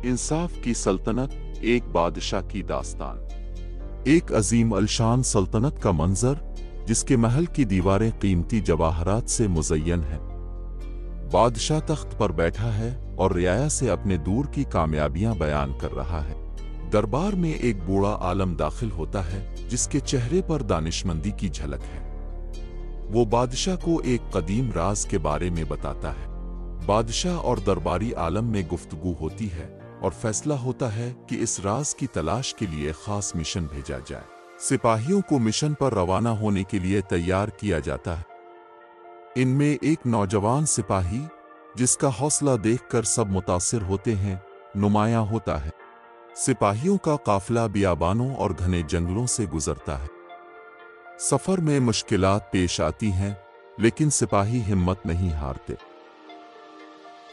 इंसाफ की सल्तनत, एक बादशाह की दास्तान। एक अजीम अलशान सल्तनत का मंजर, जिसके महल की दीवारें कीमती जवाहरात से मुज़य्यन हैं। बादशाह तख्त पर बैठा है और रियाया से अपने दूर की कामयाबियां बयान कर रहा है। दरबार में एक बूढ़ा आलम दाखिल होता है, जिसके चेहरे पर दानिशमंदी की झलक है। वो बादशाह को एक कदीम राज के बारे में बताता है। बादशाह और दरबारी आलम में गुफ्तगू होती है और फैसला होता है कि इस राज की तलाश के लिए खास मिशन भेजा जाए। सिपाहियों को मिशन पर रवाना होने के लिए तैयार किया जाता है। इनमें एक नौजवान सिपाही, जिसका हौसला देखकर सब मुतासिर होते हैं, नुमायां होता है। सिपाहियों का काफिला बियाबानों और घने जंगलों से गुजरता है। सफर में मुश्किलात पेश आती हैं, लेकिन सिपाही हिम्मत नहीं हारते।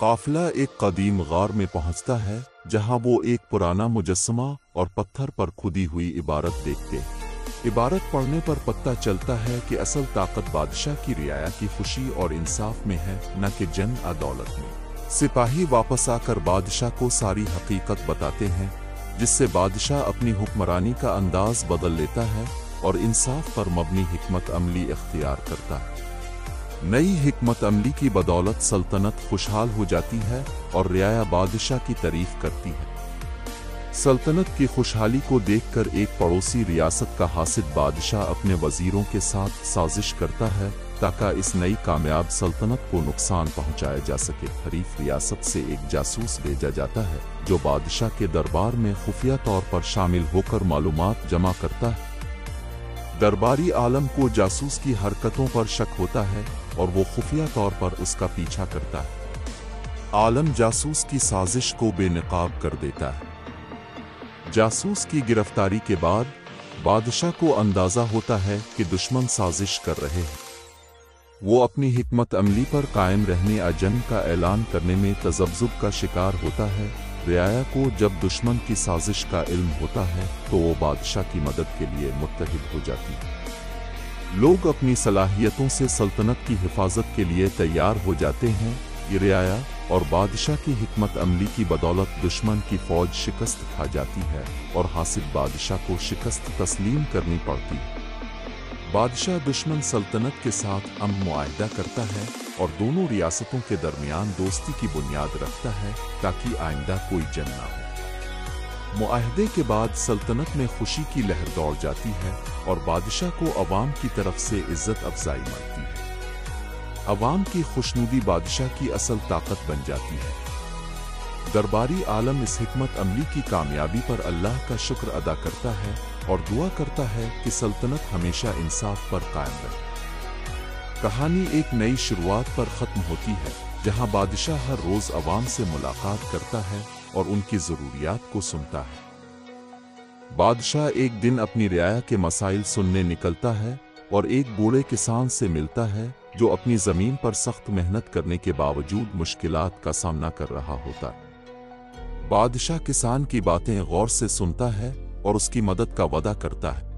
काफिला एक कदीम गार में पहुंचता है, जहां वो एक पुराना मुजस्समा और पत्थर पर खुदी हुई इबारत देखते हैं। इबारत पढ़ने पर पता चलता है कि असल ताकत बादशाह की रियाया की खुशी और इंसाफ में है, न कि जंग और दौलत में। सिपाही वापस आकर बादशाह को सारी हकीकत बताते हैं, जिससे बादशाह अपनी हुक्मरानी का अंदाज बदल लेता है और इंसाफ पर मबनी हिकमत अमली इख्तियार करता है। नई हिकमत अमली की बदौलत सल्तनत खुशहाल हो जाती है और रियाया बादशाह की तारीफ करती है। सल्तनत की खुशहाली को देखकर एक पड़ोसी रियासत का हासिद बादशाह अपने वजीरों के साथ साजिश करता है, ताकि इस नई कामयाब सल्तनत को नुकसान पहुंचाया जा सके। हरीफ रियासत से एक जासूस भेजा जाता है, जो बादशाह के दरबार में खुफिया तौर पर शामिल होकर मालूमात जमा करता है। दरबारी आलम को जासूस की हरकतों पर शक होता है और वो खुफिया तौर पर उसका पीछा करता है। आलम जासूस की साजिश को बेनकाब कर देता है। जासूस की गिरफ्तारी के बाद बादशाह को अंदाजा होता है कि दुश्मन साजिश कर रहे हैं। वो अपनी हिकमत अमली पर कायम रहने और जंग का ऐलान करने में तज़ब्ज़ुब का शिकार होता है। रियाया को जब दुश्मन की साजिश का इल्म होता है, तो वो बादशाह की मदद के लिए मुत्तहिद हो जाती है। लोग अपनी सलाहियतों से सल्तनत की हिफाजत के लिए तैयार हो जाते हैं। रियाया और बादशाह की हिकमत अमली की बदौलत दुश्मन की फौज शिकस्त खा जाती है और हासिद बादशाह को शिकस्त तस्लीम करनी पड़ती है। बादशाह दुश्मन सल्तनत के साथ अमन मुआहदा करता है और दोनों रियासतों के दरमियान दोस्ती की बुनियाद रखता है, ताकि आइंदा कोई जंग ना हो। मुआहदे के बाद सल्तनत में खुशी की लहर दौड़ जाती है और बादशाह को अवाम की तरफ से इज्जत अफजाई मिलती है। अवाम की खुशनुदी बादशाह की असल ताकत बन जाती है। दरबारी आलम इस हिकमत अमली की कामयाबी पर अल्लाह का शुक्र अदा करता है और दुआ करता है कि सल्तनत हमेशा इंसाफ पर कायम रहे। कहानी एक नई शुरुआत पर खत्म होती है, जहां बादशाह हर रोज अवाम से मुलाकात करता है और उनकी जरूरियात को सुनता है। बादशाह एक दिन अपनी रियाया के मसाइल सुनने निकलता है और एक बूढ़े किसान से मिलता है, जो अपनी जमीन पर सख्त मेहनत करने के बावजूद मुश्किलात का सामना कर रहा होता है। बादशाह किसान की बातें गौर से सुनता है और उसकी मदद का वादा करता है।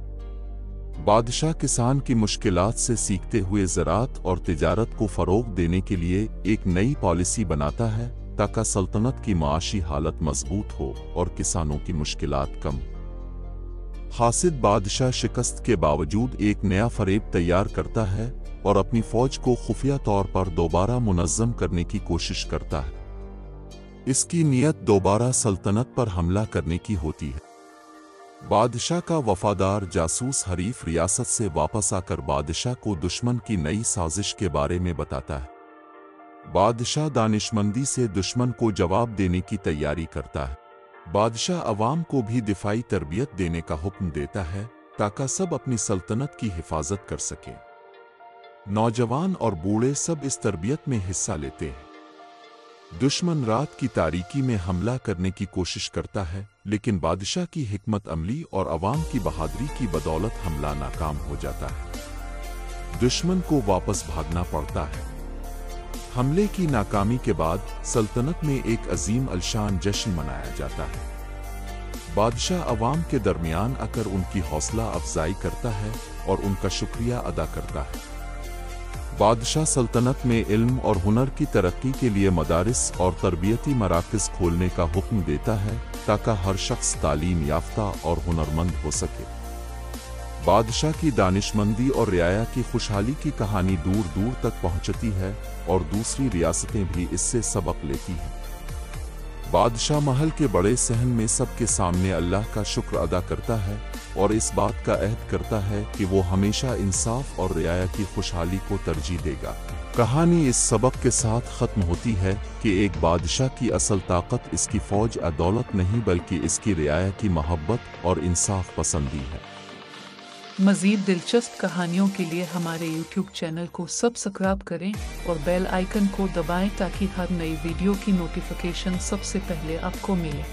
बादशाह किसान की मुश्किलात से सीखते हुए ज़राअत और तिजारत को फ़रोग़ देने के लिए एक नई पॉलिसी बनाता है, ताकि सल्तनत की माशी हालत मजबूत हो और किसानों की मुश्किलात कम। हासिद बादशाह शिकस्त के बावजूद एक नया फरेब तैयार करता है और अपनी फौज को खुफिया तौर पर दोबारा मुनज़्ज़म करने की कोशिश करता है। इसकी नीयत दोबारा सल्तनत पर हमला करने की होती है। बादशाह का वफादार जासूस हरीफ रियासत से वापस आकर बादशाह को दुश्मन की नई साजिश के बारे में बताता है। बादशाह दानिशमंदी से दुश्मन को जवाब देने की तैयारी करता है। बादशाह अवाम को भी दिफाई तरबियत देने का हुक्म देता है, ताकि सब अपनी सल्तनत की हिफाजत कर सकें। नौजवान और बूढ़े सब इस तरबियत में हिस्सा लेते हैं। दुश्मन रात की तारीकी में हमला करने की कोशिश करता है, लेकिन बादशाह की हिकमत अमली और अवाम की बहादुरी की बदौलत हमला नाकाम हो जाता है। दुश्मन को वापस भागना पड़ता है। हमले की नाकामी के बाद सल्तनत में एक अजीम अलशान जश्न मनाया जाता है। बादशाह अवाम के दरमियान आकर उनकी हौसला अफजाई करता है और उनका शुक्रिया अदा करता है। बादशाह सल्तनत में इल्म और हुनर की तरक्की के लिए मदारिस और तरबियती मराकज़ खोलने का हुक्म देता है ताकि हर शख्स तालीम याफ्ता और हुनरमंद हो सके। बादशाह की दानिशमंदी और रियाया की खुशहाली की कहानी दूर दूर तक पहुंचती है और दूसरी रियासतें भी इससे सबक लेती हैं। बादशाह महल के बड़े सहन में सबके सामने अल्लाह का शुक्र अदा करता है और इस बात का अहद करता है कि वो हमेशा इंसाफ और रियाया की खुशहाली को तरजीह देगा। कहानी इस सबक के साथ ख़त्म होती है कि एक बादशाह की असल ताकत इसकी फ़ौज या दौलत नहीं बल्कि इसकी रियाया की मोहब्बत और इंसाफ पसंदी है। मज़ीद दिलचस्प कहानियों के लिए हमारे YouTube चैनल को सब्सक्राइब करें और बेल आइकन को दबाएं ताकि हर नई वीडियो की नोटिफिकेशन सबसे पहले आपको मिले।